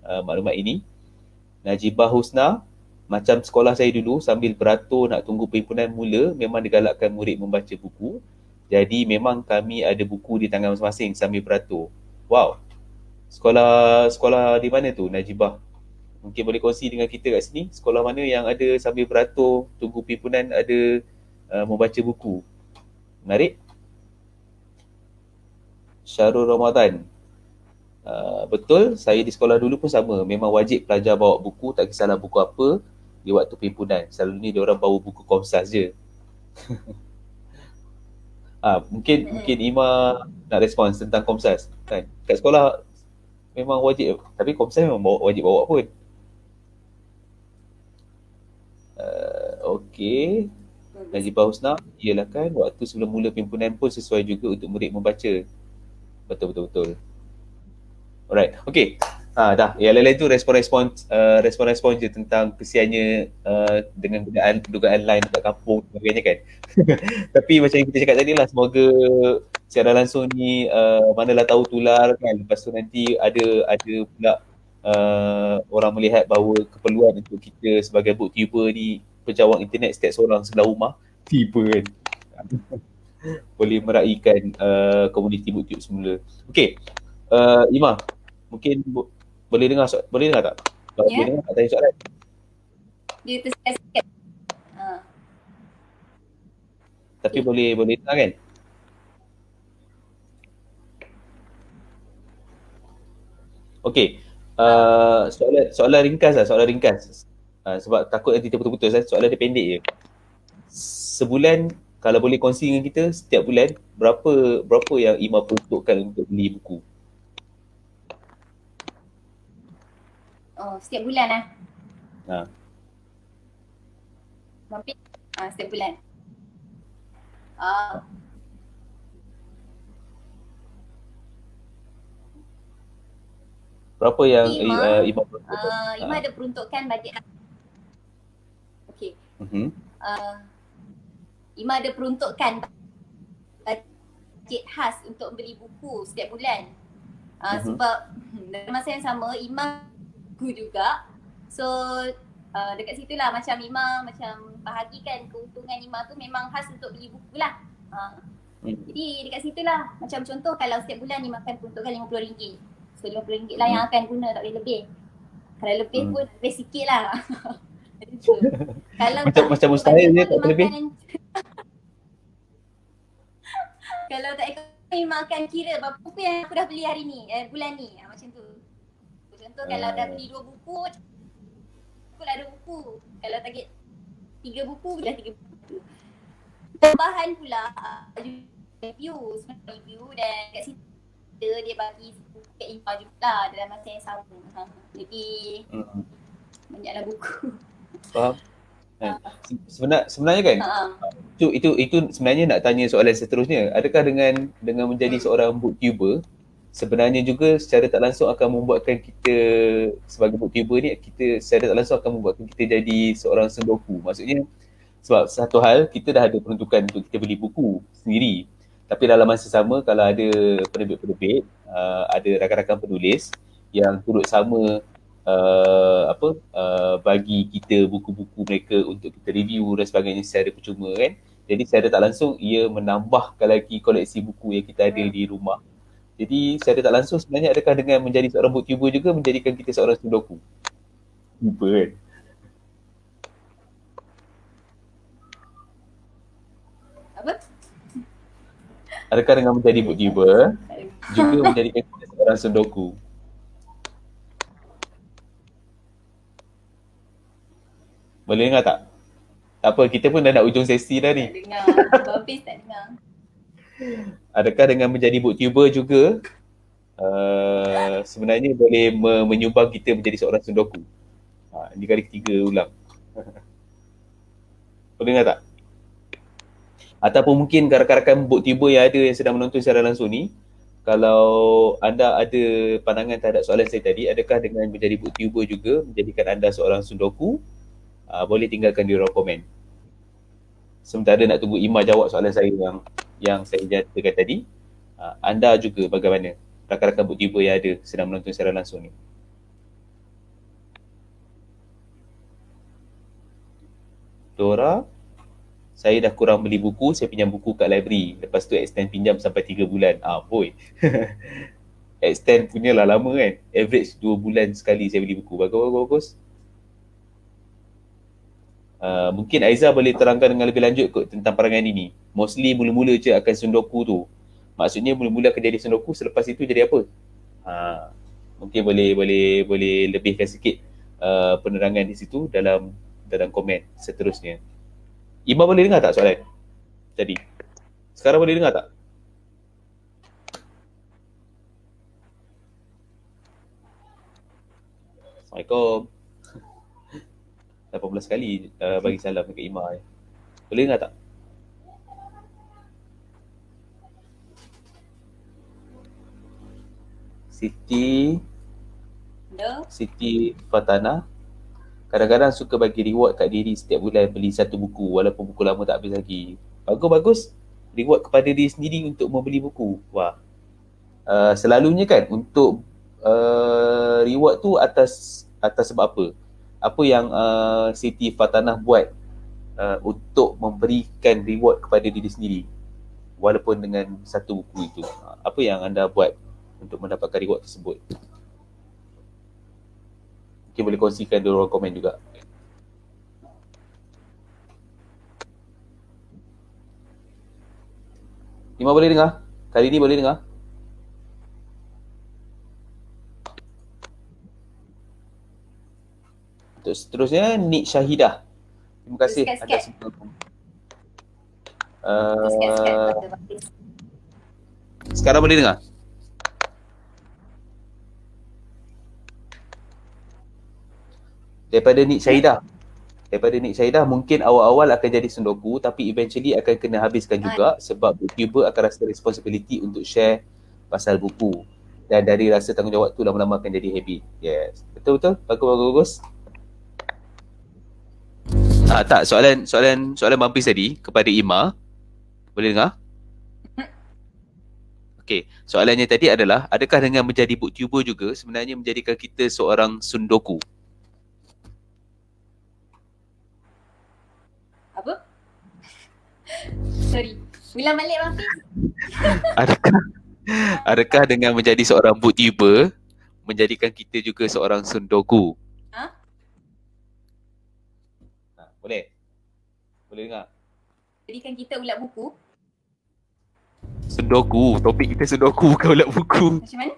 maklumat ini. Najibah Husna, macam sekolah saya dulu sambil beratur nak tunggu perhimpunan mula memang digalakkan murid membaca buku. Jadi memang kami ada buku di tangan masing-masing sambil beratur. Wow. Sekolah di mana tu Najibah? Mungkin boleh kongsi dengan kita kat sini, sekolah mana yang ada sambil beratur tunggu perhimpunan ada membaca buku. Menarik. Syarul Ramadan, betul, saya di sekolah dulu pun sama. Memang wajib pelajar bawa buku, tak kisahlah buku apa di waktu perhimpunan. Selalu ni diorang bawa buku Komsas je. Mungkin Ima nak respons tentang Komsas kan? Kat sekolah memang wajib, tapi Komsas memang wajib bawa pun. Okay, Najibah Husna, iyalah kan waktu sebelum mula perhimpunan pun sesuai juga untuk murid membaca. Betul. Alright, okay. Dah. Yang lain-lain tu respon-respon je tentang kesiannya dengan dugaan lain dekat kampung sebagainya kan. Tapi macam yang kita cakap tadi lah, semoga secara langsung ni manalah tahu tular kan. Lepas tu nanti ada pula orang melihat bahawa keperluan untuk kita sebagai booktuber ni, pencawang internet setiap seorang sebelah rumah, tiba kan. Boleh meraihkan komuniti booktube semula. Okay, Ima, mungkin boleh dengar tak? Boleh dengar tak tanya soalan? Dia tersekat sikit. Tapi boleh dengar kan? Okay, soalan ringkas lah, sebab takut nanti terputus-putus. Soalan dia pendek je. Sebulan, kalau boleh kongsi dengan kita, setiap bulan berapa yang Ima peruntukkan untuk beli buku? Setiap bulan lah. Mampir setiap bulan. Berapa yang Ima Ima ada peruntukkan bajet. Okey. Ima ada peruntukkan budget khas untuk beli buku setiap bulan. Mhm. Sebab dalam masa yang sama Imam buku juga. So dekat situ lah macam Imam macam bahagikan keuntungan Imam tu memang khas untuk beli buku lah. Jadi dekat situ lah macam contoh kalau setiap bulan Imam akan peruntukkan RM50. So RM50 lah yang akan guna, tak boleh lebih. Kalau lebih pun lebih sikit lah. Kalau Macam mustahil je tak lebih. Kalau tak ikut Imam akan kira berapa buku yang aku dah beli hari ni, bulan ni, macam tu. Contoh kalau dah beli 2 buku, aku lah 2 buku. Kalau target 3 buku, dah 3 buku. Tambahan pula review dan kat situ dia bagi buku kat Imam jugalah dalam masa yang sama. Jadi banyaklah buku. Faham? Sebenarnya kan itu sebenarnya nak tanya soalan seterusnya. Adakah dengan menjadi seorang booktuber sebenarnya juga secara tak langsung akan membuatkan kita sebagai booktuber ni, kita secara tak langsung akan membuatkan kita jadi seorang sendoku. Maksudnya sebab satu hal kita dah ada peruntukan untuk kita beli buku sendiri, tapi dalam masa sama kalau ada penerbit-penerbit, ada rakan-rakan penulis yang turut sama bagi kita buku-buku mereka untuk kita review dan sebagainya secara percuma kan. Jadi secara tak langsung ia menambahkan lagi koleksi buku yang kita ada di rumah. Jadi secara tak langsung sebenarnya adakah dengan menjadi seorang booktuber juga menjadikan kita seorang sendoku? Lupa kan? Apa? Adakah dengan menjadi booktuber juga menjadikan kita seorang sendoku? Boleh dengar tak? Tak apa, kita pun dah nak ujung sesi dah ni. Tak dengar, habis tak dengar. Adakah dengan menjadi booktuber juga sebenarnya boleh menyumbang kita menjadi seorang sendoku? Ini kali ketiga ulang. Boleh dengar tak? Ataupun mungkin rakan-rakan booktuber yang ada yang sedang menonton secara langsung ni, kalau anda ada pandangan terhadap soalan saya tadi, adakah dengan menjadi booktuber juga menjadikan anda seorang sendoku? Boleh tinggalkan di ruang komen. Sementara nak tunggu Ima jawab soalan saya yang saya nyatakan tadi, anda juga bagaimana? Rakan-rakan booktuber yang ada sedang menonton secara langsung ni. Dora, saya dah kurang beli buku, saya pinjam buku kat library. Lepas tu extend pinjam sampai 3 bulan. Boy. Extend punya lah lama kan. Average 2 bulan sekali saya beli buku. Bagus. Mungkin Aiza boleh terangkan dengan lebih lanjut kot tentang perangai ini. Mostly mula-mula je akan sendoku tu. Maksudnya mula-mula akan jadi sendoku, selepas itu jadi apa? Mungkin boleh lebihkan sikit penerangan di situ dalam komen seterusnya. Ima boleh dengar tak soalan tadi? Sekarang boleh dengar tak? Assalamualaikum. 18 kali bagi salam dekat Ima. Boleh dengar tak? Siti Fatana. Kadang-kadang suka bagi reward kat diri setiap bulan beli satu buku walaupun buku lama tak habis lagi. Bagus. Reward kepada diri sendiri untuk membeli buku. Wah. Selalunya kan untuk reward tu atas sebab apa? Apa yang Siti Fatanah buat untuk memberikan reward kepada diri sendiri walaupun dengan satu buku itu? Apa yang anda buat untuk mendapatkan reward tersebut? Mungkin boleh kongsikan di ruang komen juga. Ima boleh dengar? Kali ni boleh dengar? Untuk seterusnya, Nik Syahidah. Terima kasih atas sekarang boleh dengar? Daripada Nik Syahidah, mungkin awal-awal akan jadi sendoku tapi eventually akan kena habiskan juga sebab booktuber akan rasa responsibility untuk share pasal buku. Dan dari rasa tanggungjawab tu lama-lama akan jadi habit. Yes. Betul. Bagus. Tak, soalan Mampis tadi kepada Ima. Boleh dengar? Okey, soalannya tadi adalah adakah dengan menjadi booktuber juga sebenarnya menjadikan kita seorang sundoku? Apa? Sorry. Ulang balik Hafiz. Adakah adakah dengan menjadi seorang booktuber menjadikan kita juga seorang sundoku? Ha? Boleh? Boleh dengar? Jadikan kita ulat buku. Sundoku, topik kita sundoku bukan ulat buku. Macam mana?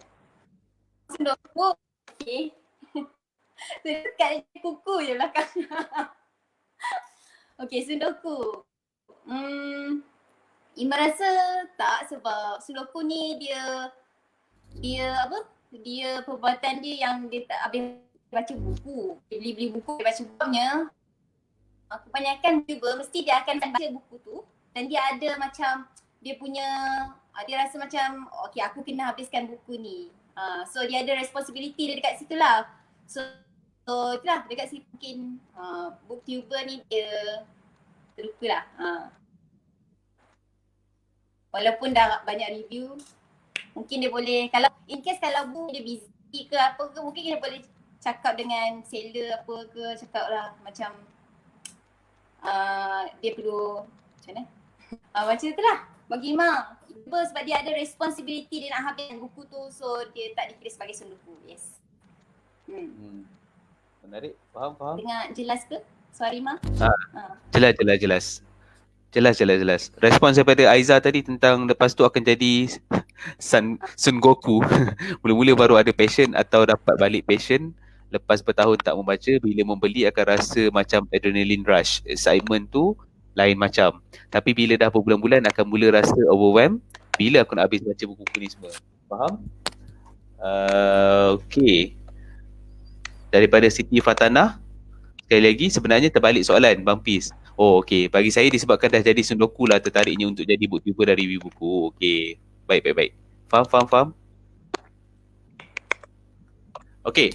Sundoku. Okay. Dekat kuku je belakang. Okay, sundoku. Ima rasa tak, sebab sundoku ni dia apa? Dia perbuatan dia yang dia tak habis baca buku. Dia beli buku, dia baca bukunya. Kebanyakan YouTuber mesti dia akan baca buku tu dan dia ada macam dia punya, dia rasa macam okay, aku kena habiskan buku ni. So dia ada responsibility dia dekat situ lah. So itulah dekat situ mungkin booktuber ni dia terluka lah. Walaupun dah banyak review, mungkin dia boleh, kalau in case kalau book dia busy ke apa ke, mungkin dia boleh cakap dengan seller apa ke, cakap lah macam dia perlu macam mana? Macam tu lah bagi Mak. Sebab dia ada responsibility dia nak habiskan buku tu, so dia tak dikira sebagai sundoku. Yes. Menarik, faham? Dengar jelas ke suara Mak? Jelas. Respons daripada Aiza tadi tentang lepas tu akan jadi Sun Goku. Mula-mula baru ada passion atau dapat balik passion. Lepas bertahun tak membaca, bila membeli akan rasa macam adrenaline rush. Excitement tu lain macam. Tapi bila dah berbulan-bulan akan mula rasa overwhelmed. Bila aku nak habis baca buku ni semua. Faham? Okay. Daripada Siti Fatana, sekali lagi sebenarnya terbalik soalan Bang Pis. Oh okey, bagi saya disebabkan dah jadi sundoku lah tertariknya untuk jadi booktuber dari review buku. Okey, baik. Faham. Okey.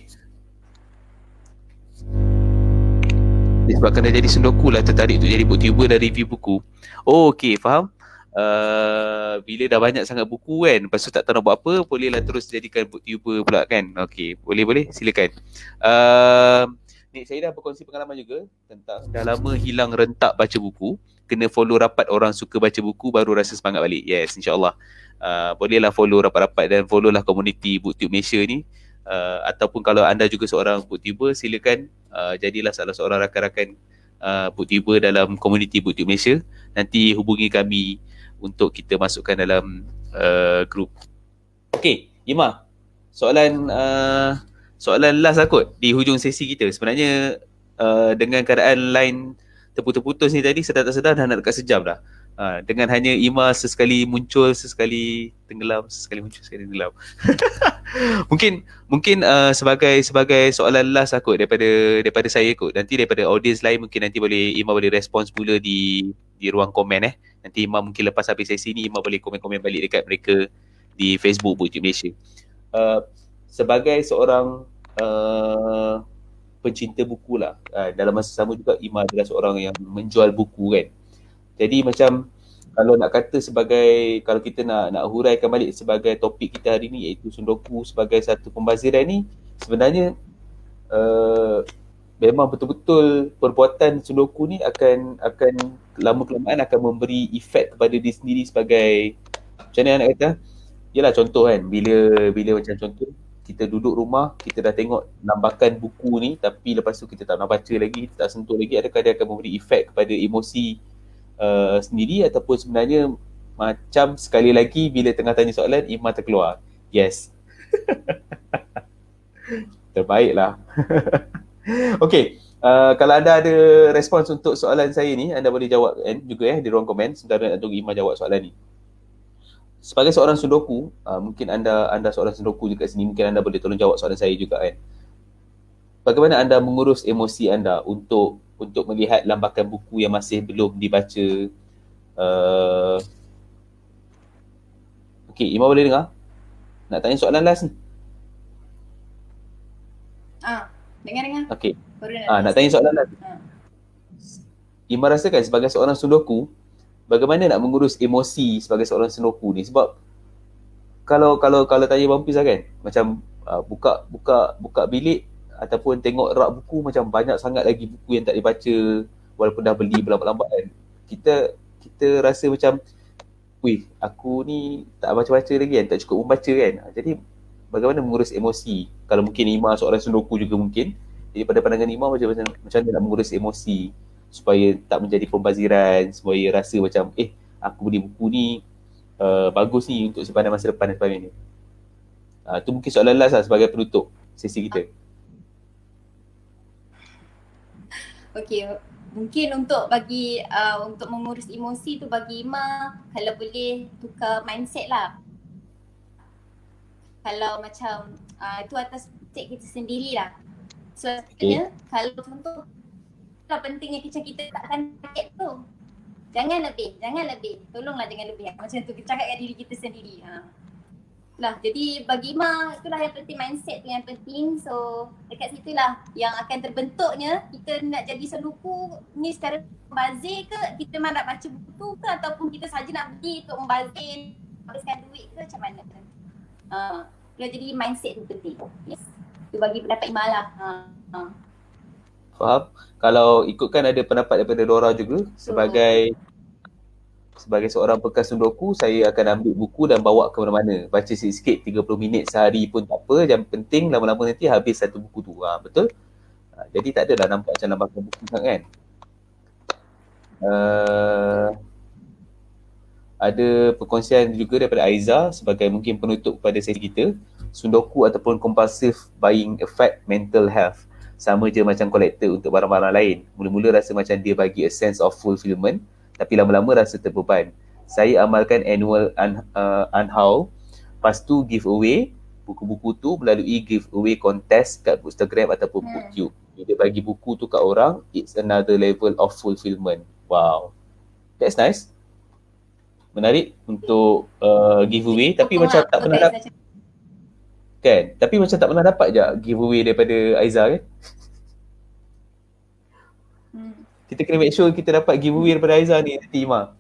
Disebabkan dah jadi sundoku lah tertarik untuk jadi booktuber dan review buku. Oh okey, faham. Bila dah banyak sangat buku kan, lepas tu tak tahu nak buat apa, bolehlah terus jadikan booktuber pula kan. Okey, boleh, silakan. Ni saya dah berkongsi pengalaman juga tentang dah lama hilang rentak baca buku. Kena follow rapat orang suka baca buku baru rasa semangat balik. Yes, insyaAllah. Bolehlah follow rapat-rapat dan follow lah komuniti BookTube Malaysia ni. Ataupun kalau anda juga seorang booktuber, silakan jadilah salah seorang rakan-rakan booktuber dalam komuniti BookTube Malaysia. Nanti hubungi kami untuk kita masukkan dalam grup. Okey, Ima, soalan last lah kot di hujung sesi kita. Sebenarnya dengan keadaan line terputus-putus ni tadi, sedar tak sedar dah nak dekat sejam dah. Dengan hanya Ima sesekali muncul, sesekali tenggelam, sesekali muncul, sesekali tenggelam. mungkin sebagai soalan last lah kot daripada saya kot. Nanti daripada audience lain mungkin nanti Ima boleh respons pula di ruang komen Nanti Ima mungkin lepas habis sesi ni Ima boleh komen-komen balik dekat mereka di Facebook BookTube Malaysia. Sebagai seorang pencinta buku lah, dalam masa sama juga Ima adalah seorang yang menjual buku kan. Jadi macam kalau nak kata sebagai, kalau kita nak huraikan balik sebagai topik kita hari ni iaitu sundoku sebagai satu pembaziran ni, sebenarnya memang betul-betul perbuatan sundoku ni akan lama-kelamaan akan memberi efek kepada diri sendiri sebagai, macam mana nak kata, yelah contoh kan, bila macam contoh kita duduk rumah, kita dah tengok lambakan buku ni tapi lepas tu kita tak nak baca lagi, kita tak sentuh lagi, adakah dia akan memberi efek kepada emosi sendiri, ataupun sebenarnya macam sekali lagi bila tengah tanya soalan Ima terkeluar. Yes. Terbaiklah. Okey, kalau anda ada respons untuk soalan saya ni, anda boleh jawab juga di ruang komen sementara nak tunggu Ima jawab soalan ni. Sebagai seorang sundoku, mungkin anda seorang sundoku juga sini, mungkin anda boleh tolong jawab soalan saya juga kan. Bagaimana anda mengurus emosi anda untuk melihat lambakan buku yang masih belum dibaca? Okey, Ima boleh dengar? Nak tanya soalan last ni? Dengar. Okey. Nak tanya soalan last. Ima rasakan sebagai seorang sundoku, bagaimana nak mengurus emosi sebagai seorang sundoku ni? Sebab kalau tanya Bumpis lah kan, macam buka bilik ataupun tengok rak buku, macam banyak sangat lagi buku yang tak dibaca walaupun dah beli berlambat-lambat kan. Kita rasa macam, wih, aku ni tak baca-baca lagi kan, tak cukup membaca kan. Jadi bagaimana mengurus emosi? Kalau mungkin Ima seorang sundoku juga mungkin. Jadi pada pandangan Ima, macam mana nak mengurus emosi supaya tak menjadi pembaziran, supaya rasa macam aku beli buku ni bagus ni untuk simpanan masa depan dan sebagainya. Tu mungkin soalan last lah sebagai penutup sesi kita. Okay, mungkin untuk untuk mengurus emosi tu bagi Ima, kalau boleh tukar mindset lah. Kalau macam itu atas mindset kita sendiri lah. So sebenarnya kalau contoh lah pentingnya kita takkan target tu. Jangan lebih. Tolonglah jangan lebih. Macam tu kita cakap kat diri kita sendiri. Lah, jadi bagi Ima, itulah yang penting, mindset tu yang penting. So dekat situlah yang akan terbentuknya kita nak jadi sundoku ni secara membazir ke, kita memang nak baca buku tu ke, ataupun kita saja nak beli untuk membazir, habiskan duit ke, macam mana. Jadi mindset tu penting. Yes. Tu bagi pendapat Ima lah. Faham? Kalau ikutkan ada pendapat daripada Dora juga, sebagai seorang bekas sundoku, saya akan ambil buku dan bawa ke mana-mana. Baca sikit-sikit, 30 minit sehari pun tak apa. Yang penting lama-lama nanti habis satu buku tu. Betul? Jadi tak adalah nampak macam lambakan buku sangat kan. Ada perkongsian juga daripada Aiza sebagai mungkin penutup kepada sesi kita. Sundoku ataupun compulsive buying affect mental health. Sama je macam kolektor untuk barang-barang lain. Mula-mula rasa macam dia bagi a sense of fulfillment, tapi lama-lama rasa terbeban. Saya amalkan annual unhaul, lepas tu giveaway buku-buku tu melalui giveaway contest kat Bookstagram ataupun BookTube. Dia bagi buku tu kat orang, it's another level of fulfillment. Wow, that's nice. Menarik untuk giveaway, tapi macam tak pernah dapat kan? Tapi macam tak pernah dapat je giveaway daripada Aiza kan? Kita kena make sure kita dapat giveaway daripada Aiza ni nanti, Ima.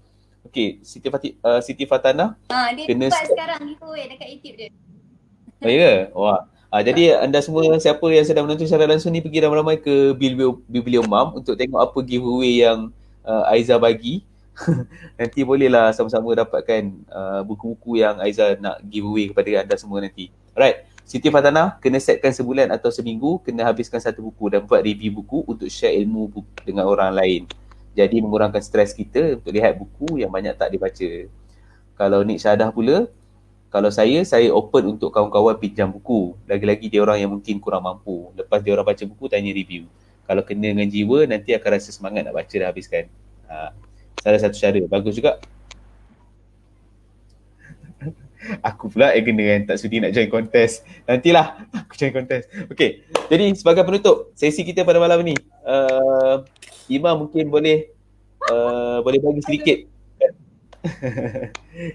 Okay, Siti Fatana. Dia kena buat sekarang giveaway dekat YouTube dia. Oh ya? Wah. Jadi anda semua siapa yang sedang menonton secara langsung ni, pergi ramai-ramai ke Bibliomam untuk tengok apa giveaway yang Aiza bagi. Nanti bolehlah sama-sama dapatkan buku-buku yang Aiza nak giveaway kepada anda semua nanti. Alright, Siti Fatana kena setkan sebulan atau seminggu, kena habiskan satu buku dan buat review buku untuk share ilmu buku dengan orang lain. Jadi mengurangkan stres kita untuk lihat buku yang banyak tak dibaca. Kalau Nik Syahadah pula, kalau saya open untuk kawan-kawan pinjam buku. Lagi-lagi dia orang yang mungkin kurang mampu. Lepas dia orang baca buku, tanya review. Kalau kena dengan jiwa, nanti akan rasa semangat nak baca dan habiskan. Salah satu cara. Bagus juga. Aku pula yang kena kan, tak sudi nak join kontes. Nantilah aku join kontes. Okay, jadi sebagai penutup sesi kita pada malam ni, Ima mungkin boleh bagi sedikit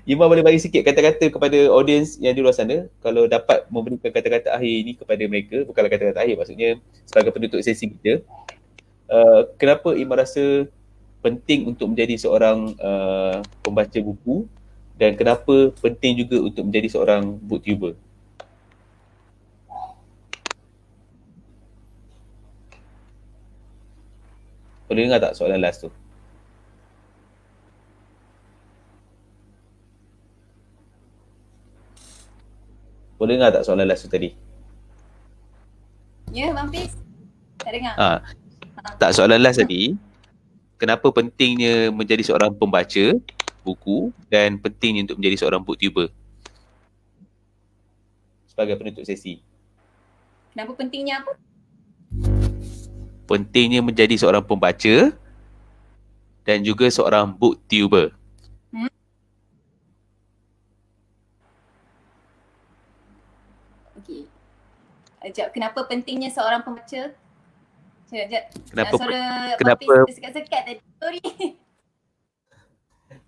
Ima boleh bagi sikit kata-kata kepada audiens yang di luar sana, kalau dapat memberikan kata-kata akhir ini kepada mereka. Bukanlah kata-kata akhir, maksudnya sebagai penutup sesi kita, kenapa Ima rasa penting untuk menjadi seorang pembaca buku, dan kenapa penting juga untuk menjadi seorang booktuber? Boleh dengar tak soalan last tu? Boleh dengar tak soalan last tu tadi? Ya, Bumpis. Tak dengar. Tak, soalan last tadi, kenapa pentingnya menjadi seorang pembaca buku dan pentingnya untuk menjadi seorang booktuber? Sebagai penutup sesi. Kenapa pentingnya apa? Pentingnya menjadi seorang pembaca dan juga seorang booktuber. Okey. Sekejap, kenapa pentingnya seorang pembaca? Sekejap. Kenapa sekat-sekat tadi. Sorry.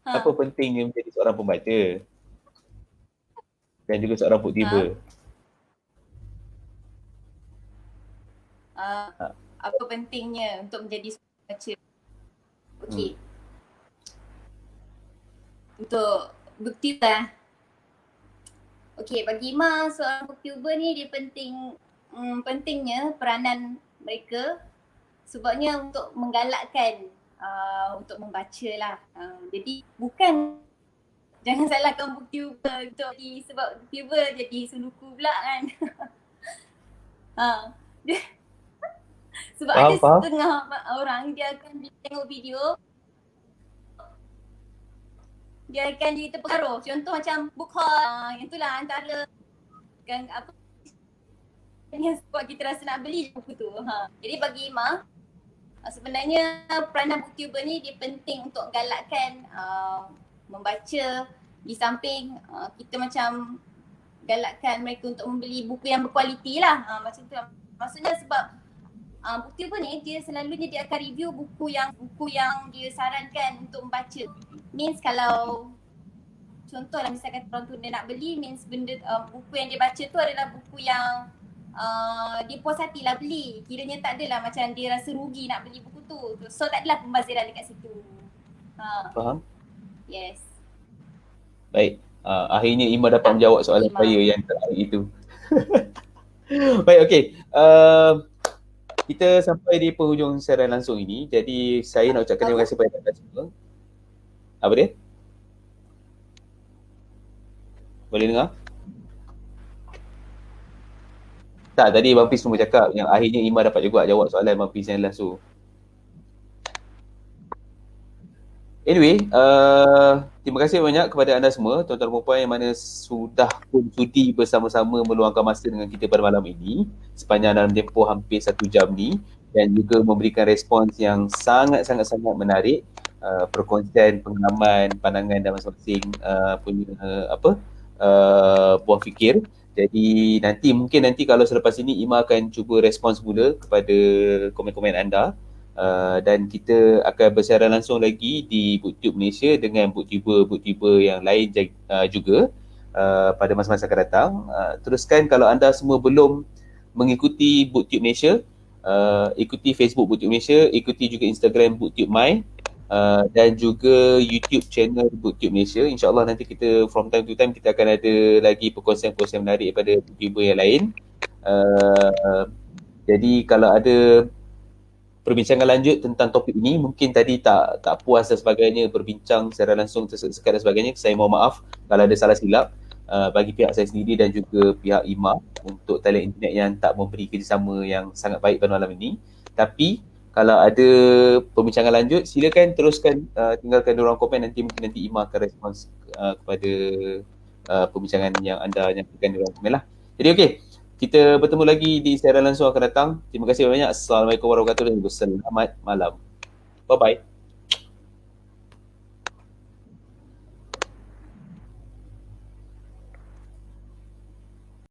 Apa pentingnya menjadi seorang pembaca dan juga seorang booktuber? Apa pentingnya untuk menjadi seorang pembaca? Okey. Untuk booktuber, Okey, bagi Ima seorang booktuber ni dia pentingnya peranan mereka sebabnya untuk menggalakkan untuk membaca lah. Jadi bukan, jangan salahkan booktuber untuk sebab booktuber jadi suluku pula kan. Sebab ada Faham? setengah orang dia akan tengok video, dia akan jadi terpengaruh. Contoh macam book haul, yang itulah antara kan apa yang buat kita rasa nak beli buku tu. Jadi bagi Ima, sebenarnya peranan booktuber ni dia penting untuk galakkan membaca, di samping kita macam galakkan mereka untuk membeli buku yang berkualiti lah. Macam tu. Maksudnya sebab booktuber ni dia selalunya dia akan review buku yang dia sarankan untuk membaca. Means kalau contohlah misalkan orang tu dia nak beli, means benda buku yang dia baca tu adalah buku yang dia puas hati lah beli. Kiranya tak adalah macam dia rasa rugi nak beli buku tu. So tak adalah pembaziran dekat situ. Faham? Yes. Baik. Akhirnya Ima dapat menjawab soalan Ima. saya yang terakhir itu. Baik, okey. Kita sampai di penghujung siaran langsung ini. Jadi saya nak ucapkan terima kasih kepada anda semua. Apa dia? Boleh dengar? Tak, tadi Bang Fiz semua cakap yang akhirnya Ima dapat juga jawab soalan Bang Fiz yang last tu. Anyway, terima kasih banyak kepada anda semua, tuan-tuan dan puan yang mana sudah pun sudi bersama-sama meluangkan masa dengan kita pada malam ini sepanjang dalam tempoh hampir 1 jam ni, dan juga memberikan respons yang sangat-sangat menarik, perkongsian pengalaman, pandangan dan masing-masing punya buah fikir. Jadi mungkin nanti kalau selepas ini Ima akan cuba respons mula kepada komen-komen anda. Dan kita akan bersiaran langsung lagi di Booktube Malaysia dengan booktuber yang lain juga pada masa-masa akan datang. Teruskan kalau anda semua belum mengikuti Booktube Malaysia, ikuti Facebook Booktube Malaysia, ikuti juga Instagram Booktube My, dan juga YouTube channel Booktube Malaysia. InsyaAllah nanti kita from time to time kita akan ada lagi perkongsian-perkongsian menarik daripada booktuber yang lain. Jadi kalau ada perbincangan lanjut tentang topik ini, mungkin tadi tak puas dan sebagainya, berbincang secara langsung tersekat dan sebagainya, saya mohon maaf kalau ada salah silap bagi pihak saya sendiri dan juga pihak Ima untuk talian internet yang tak memberi kerjasama yang sangat baik pada malam ini. Tapi kalau ada perbincangan lanjut, silakan teruskan, tinggalkan di ruang komen, nanti Ima akan respons kepada perbincangan yang anda nyatakan di ruang komen lah. Jadi okey, kita bertemu lagi di siaran langsung akan datang. Terima kasih banyak. Assalamualaikum warahmatullahi wabarakatuh. Selamat malam. Bye-bye.